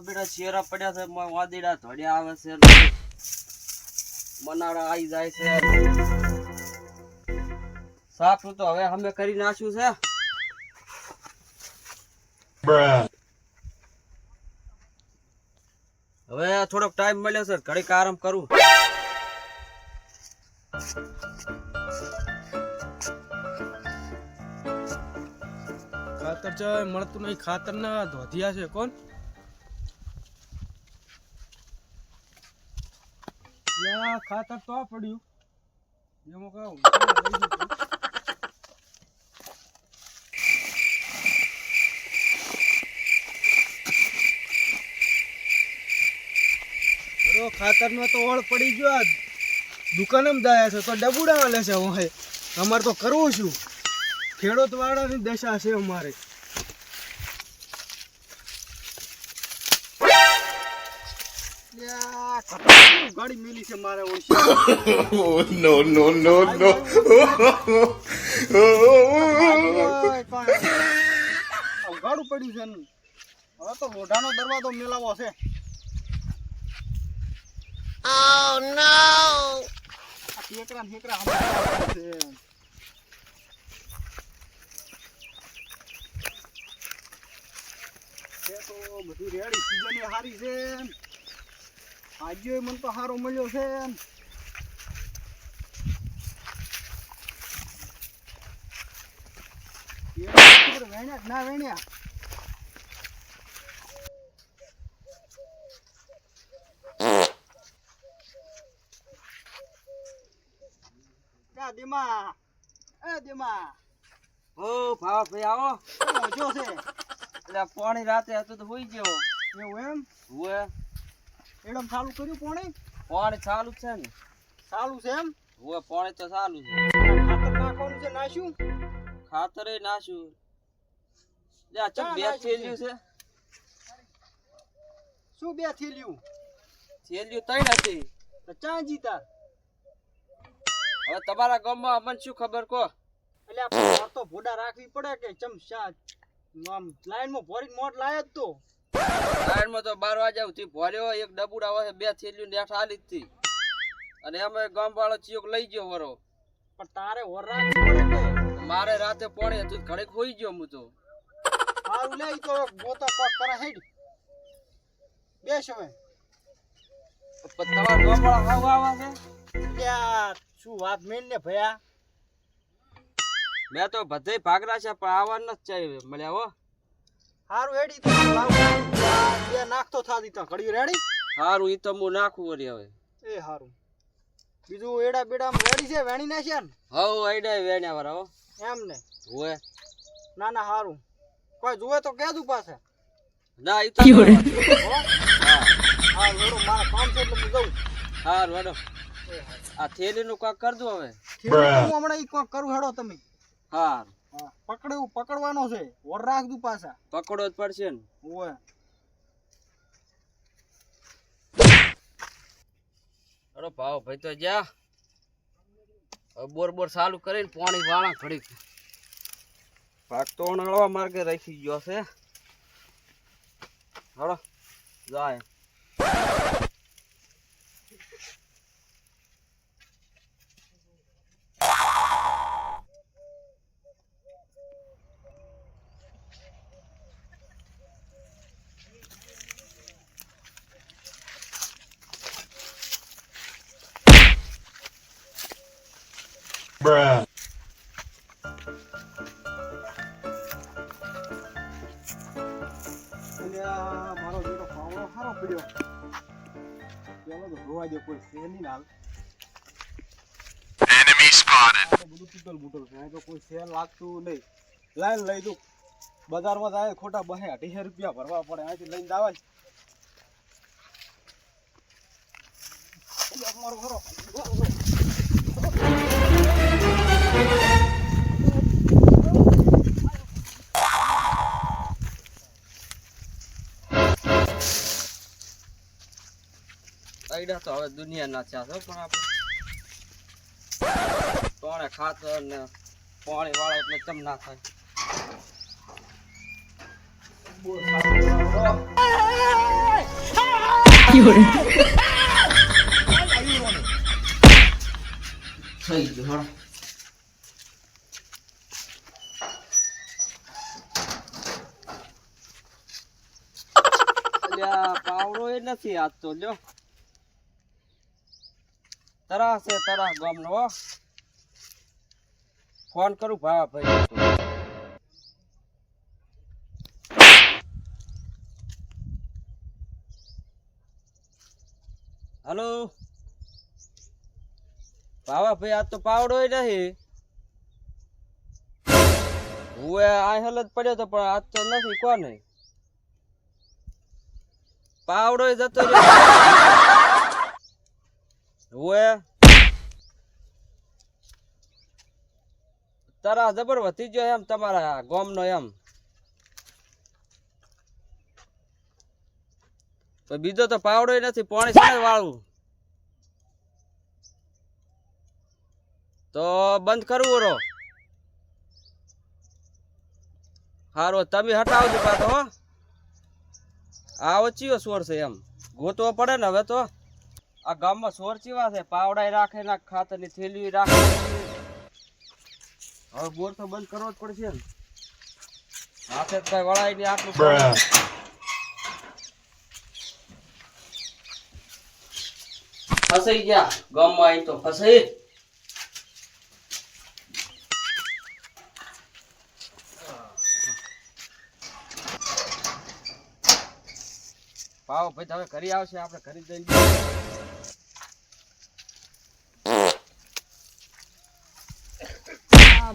બેટા શેરા પડ્યા છે વાદીડા ધોડ્યા આવે છે મનાડા આવી જાય છે સાફ તો હવે અમે કરી નાખ્યું છે હવે થોડોક ટાઈમ મળ્યો છે ઘડીક આરામ કરું ખાતર છે મળતું નહીં ખાતર ના ધોધિયા છે કોણ ખાતર તો પડ્યું એમાં કહું ખાતર નો તો ઓળ પડી ગયો આ દુકાનમાં દાયા છે તો ડબુડા લે છે હું અમારે તો કરવું શું ખેડૂત વાળાની દશા છે અમારે ગાડી મિલી છે મારે નો નો નો નો ગાડું પડ્યું છે હવે તો લોઢાનો દરવાજો મેલાવો છે Oh no! ઠેકરા ઠેકરા છે તો બધું રેડી સીઝન સારી છે આજે મને તો સારો મળ્યો છે વેણ્યા ના વેણ્યા દેમા એ દેમા ઓ ભાવ ભાઈ આવો જો છે એટલે પાણી રાતે હતું તો હોઈ ગયો એવું એમ હોય એડમ ચાલુ કર્યું પાણી પાણી ચાલુ છે ને ચાલુ છે એમ હોય પાણી તો ચાલુ છે ખાતર નાખવાનું છે નાખ્યું ખાતરે નાખ્યું જા ચમ બે થેલ્યું છે શું બે થેલ્યું થેલ્યું ત્રણ હતી તો ચા જીતા હવે તમારા ગામમાં અમને શું ખબર કહો એટલે આપણે તો ભોડા રાખવી પડે કે ચમચા આમ લાઈનમાં ભરી મોટ લાય જ તો લાઈનમાં તો 12 વાગ્યા સુધી ભર્યો એક ડબુડા હોય બે થેલ્યું નેઠ આલી જ હતી અને અમે ગામ વાળો ચિયોક લઈ ગયો વરો પણ તારે ઓર રાખવી પડે કે મારે રાતે પાણી હતું ઘડીક હોઈ ગયો હું તો હારું લે ઈ તો ગોતો કોક કરે હેડ બેસ હવે તમારા ગામ વાળા હાવ આવા છે યાર શું વાત મેન ને ભયા મેં તો બધે ભાગરા છે પણ આવવા ન ચાહ્યું મળ્યા હો હારું હેડી તો લાવ બે નાખતો થાદી તો ઘડી રેડી હારું ઈ તો હું નાખું વળી હવે એ હારું બીજું એડા બેડા રેડી છે વેણી ના છે ને હવ આઈડા વેણ્યા વાળા હો એમ ને હોય ના ના હારું કોઈ જોવે તો કેદું પાસે ના ઈ તો હા હા વેરો મારા કામ છે એટલે હું જઉં હારું હેડો આ થેલીનું કાક કરજો હવે હું હમણાં ઈ કોક કરું હેડો તમે હારું હા પકડવાનો છે ઓર રાખદું પાછા પકડો જ પડશે ને ઓય અરે ભાવ ભાઈ તો જા બોર બોર ચાલુ કરીને પાણી વાળા ઘડીક ભાગ તો અણળવા માર્ગે રાખી ગયો છે હળો જાય Bruh. મારો બેટો પાવડો સારો પડ્યો પેલો તો જોવા દે કોઈ છે નહીં હાલ Enemy spotted. બધું તૂટલ બૂટલ છે તો કોઈ છે લાગતું નહીં લાઈન લઈ દઉં બજારમાં જાય ખોટા 200 રૂપિયા ભરવા પડે અહીંથી લઈને દાવા અમારો ઘરો આઈડા તો હવે દુનિયા ના ચાહો પણ આપણે તોણે ખાતર ને પાણી વાળા એટલે ચમ ના થાય બોલ થઈ ગયું હા. અલ્યા પાવડો એ નથી આજ તો લ્યો. તરા છે તરા ગામનો હો. ફોન કરું ભાઈ. હલો ભાઈ આજ તો પાવડો નહીં. હું આ હેલ જ પડ્યો તો પણ આજ તો નથી કોને પાવડો જતો રહ્યો. તારા જબર વધી ગયો એમ તમારા ગામનો એમ. તો બીજો તો પાવડો નથી પાણી છે વાળું તો બંધ કરવું રો. હારો તમે હટાવજો પાછો હો. આવો ચિયો સોર છે એમ ગોતવો પડે ને હવે તો. આ ગામમાં સોર ચીવા છે પાવડા રાખે ના ખાતરની થેલી રાખે. હવે બોર તો બંધ કરવો જ પડશે ને. હાથે કઈ વળાય નહીં આટલું. ફસાઈ ગયા ગામમાં આવી તો ફસાઈ. પાવ ભાઈ હવે ઘરે આવશે આપણે ઘરે જઈને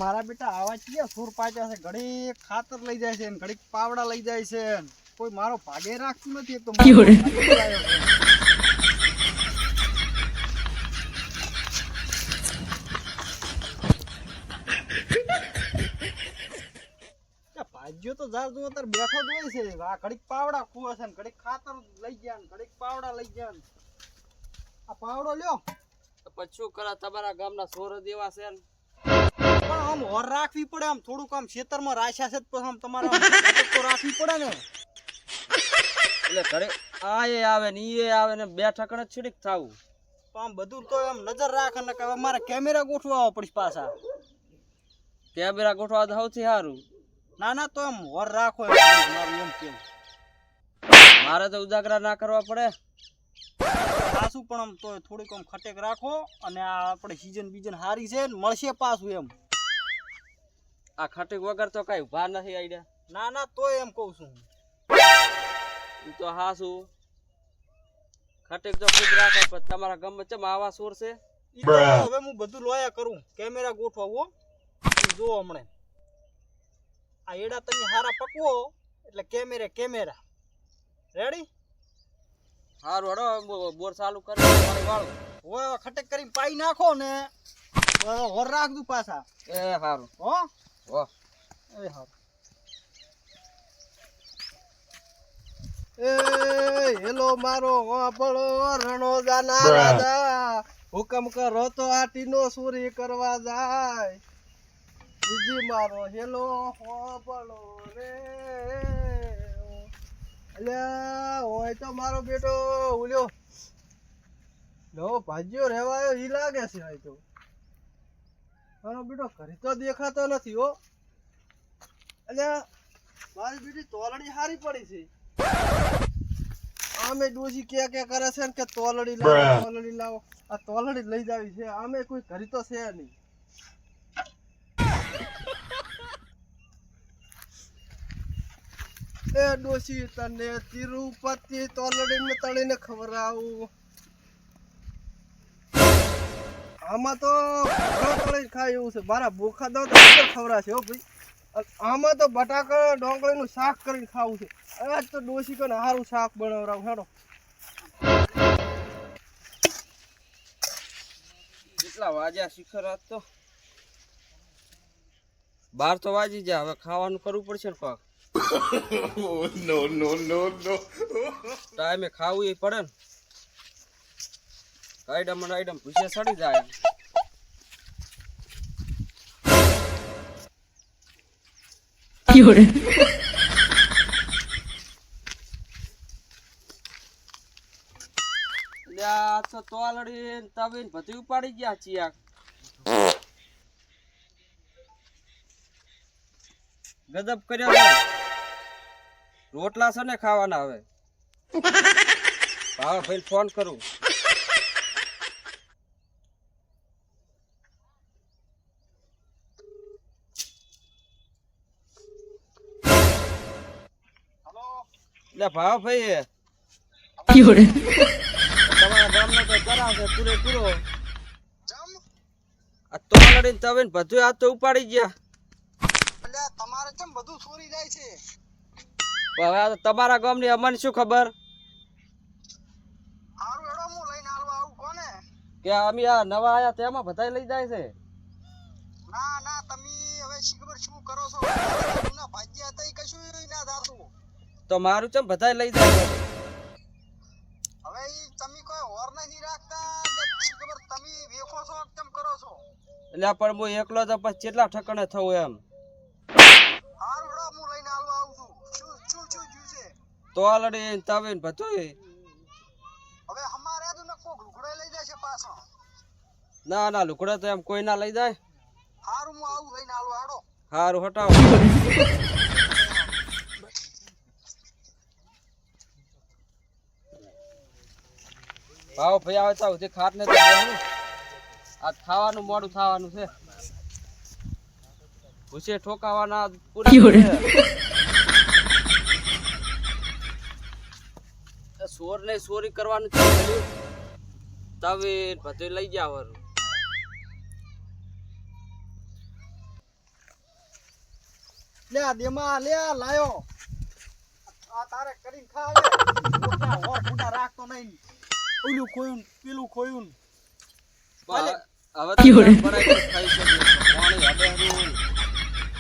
મારા બેટા આવા ક્યાં સુર પાચ્યા છે. ઘડી ખાતર લઈ જાય છે ને ઘડી પાવડા લઈ જાય છે. કોઈ મારો ભાગે રાખતું નથી. એક તો ભાજ્યો તો જાર જો અત્યારે બેઠો જ હોય છે. આ ઘડીક પાવડા ખુવે છે ને ઘડીક ખાતર લઈ ગયા ને ઘડીક પાવડા લઈ ગયા ને. આ પાવડો લ્યો પછી શું કરે તમારા ગામના સોર જ એવા છે ને. પણ આમ હોર રાખવી પડે. આમ થોડુંક આમ ખેતરમાં રાખ્યા છે તો આમ તમારે તો રાખવી પડે ને. એટલે ઘરે આ એ આવે ને ઈ આવે ને બે ઠકણે છીડીક થાવું. તો આમ બધું તો એમ નજર રાખે ને કે મારે કેમેરા ગોઠવા પડશે પાછા. કેમેરા ગોઠવા તો સૌથી સારું. ના ના તો એમ હોર રાખો મારું એમ કેમ. મારે તો ઉજાગરા ના કરવા પડે. પાછું પણ આમ તો થોડીક આમ ખટેક રાખો. અને આ આપણે સીઝન બીજન હારી છે ને મળશે પાછું એમ. આ ખટેક વગર તો કઈ ઉભા નથી આઈડિયા. ના ના તો એમ કઉ છું. ઈ તો હાસું ખટેક તો ખુદ રાખે પણ તમારા ગામમાં ચમ આવા સોર છે. ઈ તો હવે હું બધું લોયા કરું. કેમેરા ગોઠવો જો હમણે. આ એડા તમે હારા પકવો એટલે કેમેરા રેડી. હારું હડો બોર ચાલુ કરી વાળું. હવે ખટેક કરીને પાઈ નાખો ને હોર રાખજો પાછા. એ હારું હો હો એ હારું. એ હેલો મારો વાપળો રણોદાના રાજા. હુકમ કરો તો આટીનો ચોરી કરવા જાય. બીજી મારો હેલો વાપળો રે. અલ્યા હોય તો મારો બેટો ઉલ્યો લો ભાજ્યો રેવાયો ઈ લાગે છે. હોય તો મારો બેટો ઘરે તો દેખાતો નથી હો. અલ્યા મારી બેટી તોલડી હારી પડી છે. આમે ડોસી કે કરે છે ને કે તોલડી લાવો. આ તોલડી લઈ જાવી છે. આમે કોઈ ઘરે તો છે નહીં. એ ડોસી તને તિરુપતિ તોલડી ને તળીને ખવડાવું. આમાં તો તળીને ખાય એવું છે. મારા બોખા દો તો ખવડાશે હો ભાઈ. આમાં તો બટાકા ડોંગળીનું શાક કરીને ખાવું છે. આજ તો ડોસી કને સારું શાક બનાવરાવ હેડો. કેટલા વાગ્યા શિખર આજ તો 12 તો વાજી જાય. હવે ખાવાનું કરવું પડશે ને પાક. No, no, no, no. ટાઈમે ખાવું એ પડે ને. આઈટમ પૂછે સડી જાય. પાછો તોલડી તવીને બધું ઉપાડી ગયા ચિયાક ગજબ કર્યો છે. રોટલા છે ને ખાવાના હવે હા ભાઈ ફોન કરું લે ભાવ ભાઈ તમારા ગામનો તો કરાવશે પૂરેપૂરો આ તોલડી તવીને બધું આ તો ઉપાડી ગયા તમારે કેમ બધું ચોરી જાય છે? હવે આ તમારા ગામની અમને શું ખબર હારું હેડો હું લઈને આલવા આવું કોને? કે અમે આ નવા આયા તેમાં બધા લઈ જાય છે ના ના તમે હવે શી ખબર શું કરો છો? ના ભાગ્યા હતા ઈ કશું ના થાતું. તો મારું ચમ બધા લઈ જાય છે હવે ઈ તમે કોઈ હોર નથી રાખતા કે શી ખબર તમે વેખો છો કેમ કરો છો? એટલે પણ હું એકલો તો પછી કેટલા ઠકણે થવું એમ હારું હેડો હું લઈને આલવા આવું છું. શું શું શું જ્યું છે? તોલડી તવીને બધું હવે અમારે તો નકો લુગડો લઈ જાય છે પાછો. ના ના લુકડો તો એમ કોઈ ના લઈ જાય હારું હું આવું લઈને આલવા હેડો. હારું હટાવો ભાવ ભાઈ આવે તો સુધી ખાટ ને આ ખાવાનું મોડું થવાનું છે ભૂસે ઠોકાવાના સોર ને ચોરી કરવાનું છે તવે બધું લઈ જવાનું લે આ દેમાં લે આ લાયો આ તારે કરીને ખા લે. ઓછા હોર ફૂટા રાખતો નહીં. ઓલું ખોયું પેલું ખોયું હવે તો બરાબર ખાઈ શકે પાણી હવે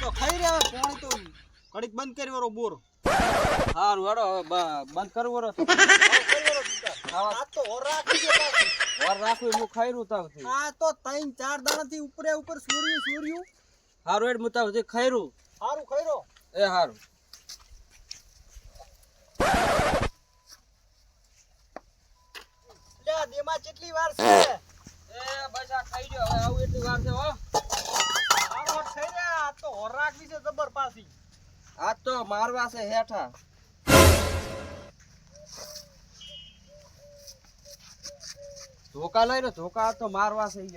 તો ખાઈ રહ્યા પાણી તો ઘડીક બંધ કરી વાળો બોર. હારું હેડો હવે બંધ કરવું રો આ તો હોર રાખી છે પાછી. વાર રાખવું હું ખાઈ રહ્યું તાવથી આ તો 3-4 દાણાથી ઉપરે ઉપર સૂર્યું હારું હેડ મુતાવ જે ખાઈ રહ્યું હારું ખઈરો. એ હારું લે આ દેમાં કેટલી વાર છે? એ બસ આ ખાઈ ગયો હવે આવું એટલી વાર છે હો આ હોર ખાઈ રહ્યા. આ તો હોર રાખી છે જબર પાછી. આજ તો મારવા છે હેઠા ધોકા લઈ ને ધોકા તો મારવા છે ઈ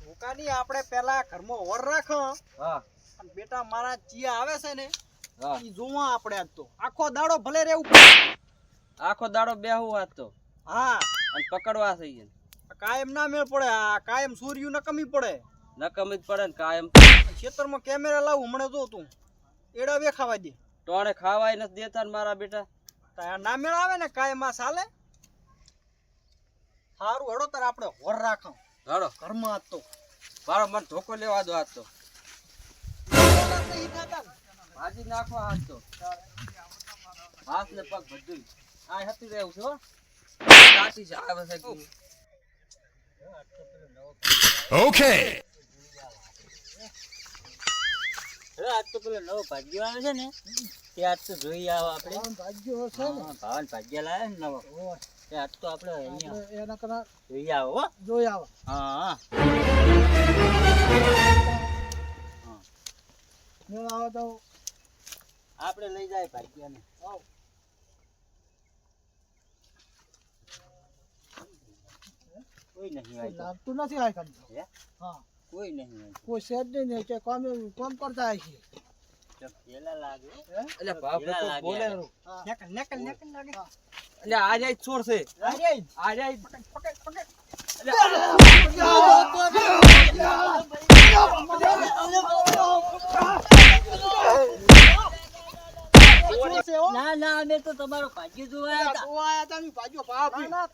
ધોકાની આપણે પેલા ઘરમાં હોર રાખો હા અને બેટા મારા ચિયા આવે છે ને હા ઈ જોવા આપણે આજ તો આખો દાડો ભલે રહેવું પડે. આખો દાડો બેહું આજ તો હા અને પકડવા છે ઈ કાયમ ના મેળ પડે. આ કાયમ સૂર્યું ન કમી પડે. નકમ જ પડે ને કાયમ ખેતરમાં કેમેરા લાવું હમણાં જો તું એડા વેખાવા દે. ટોણે ખાવાય નથી દેતા ને મારા બેટા તાર ના મેળ આવે ને કાયમ આ ચાલે. હારું હડો તાર આપણે હોર રાખો હાલો ઘરમાં આજ તો મારો મને ધોકો લેવા દો આજ તો ભાજી નાખો હાથ તો હાથ ને પગ બધું આ હતી રહેવું છે હો સાચી છે આવે છે Okay. આજ તો પેલો નવો ભાગ્યો આવે છે ને તે આજ તો જોઈ આવો આપણે ભાગ્યો છે ને ભાવન ભાગ્ય લાવે ને નવો તે આજ તો આપણે અહીંયા એના કરા જોઈ આવો હો. જોઈ આવો. હા મેળ આવે તો આપણે લઈ જાય ભાગ્યને કોઈ નહીં હોય તો. લાગતું નથી આ કામ. હે? હા કોઈ નહીં હોય કોઈ શેડ નહીં કે કામ કરતા આવી છે. તો પેલા લાગે હો. એટલે ભાવ પેલા લાગે બોલે યાર. નેકલ લાગે. એટલે આ જાય ચોર છે અરે આ જાય પકડ ના ના અમે તો તમારો ભાગ્ય જોવા આવ્યા હતા. ના,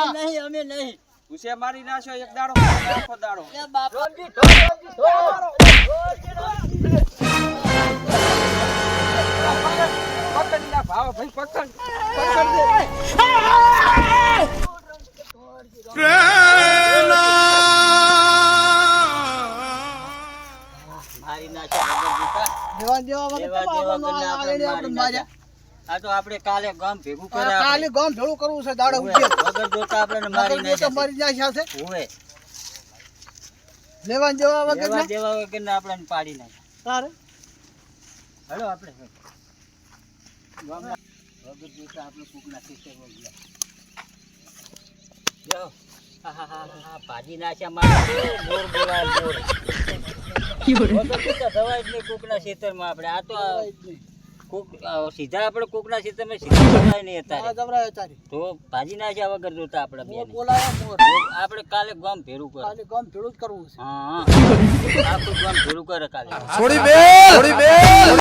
અમે નહીં અમે નહીં ઉસે મારી નાખ્યો એક દાડો આખો દાડો એ બાપા પકડી ના ભાવ ભાઈ પકડ મારી નાખ્યા વગર દીધા. દેવા દેવા દેવા કરીને આપણે માર્યા. આ તો આપણે કાલે ગામ ભેગું કરે કાલે ગામ ભેળું કરવું છે દાડા ઓવે, ઉઠીએ વગર જોતા આપણને મારી નાખ્યા મારી જાય છે છે. ઓવે, લેવા દેવા વગર લેવા ના દેવા વગરના આપણને પાડી નાખ્યા. તારે હાલો આપણે ગામના વગર જોતા આપણે કોકના ખેતરમાં ગયા. જો, આહાહાહા, ભાજી નાખ્યા મારે મોર બોલાય મોર. વગર જોતા જવાય જ નહીં કોકના ખેતરમાં આપણે. આ તો સીધા આપણે કોકના ખેતરમાં સીધા જવાય નહીં અત્યારે. જબરાય તારી તો ભાજી નાખ્યા વગર જોતા આપણે બેને. બોલાયા મોર આપણે કાલે ગામ ભેરું કરે. કાલે ગામ ભેળું જ કરવું છે હા, આખું ગામ ભેરું કરે કાલે. થોડી બે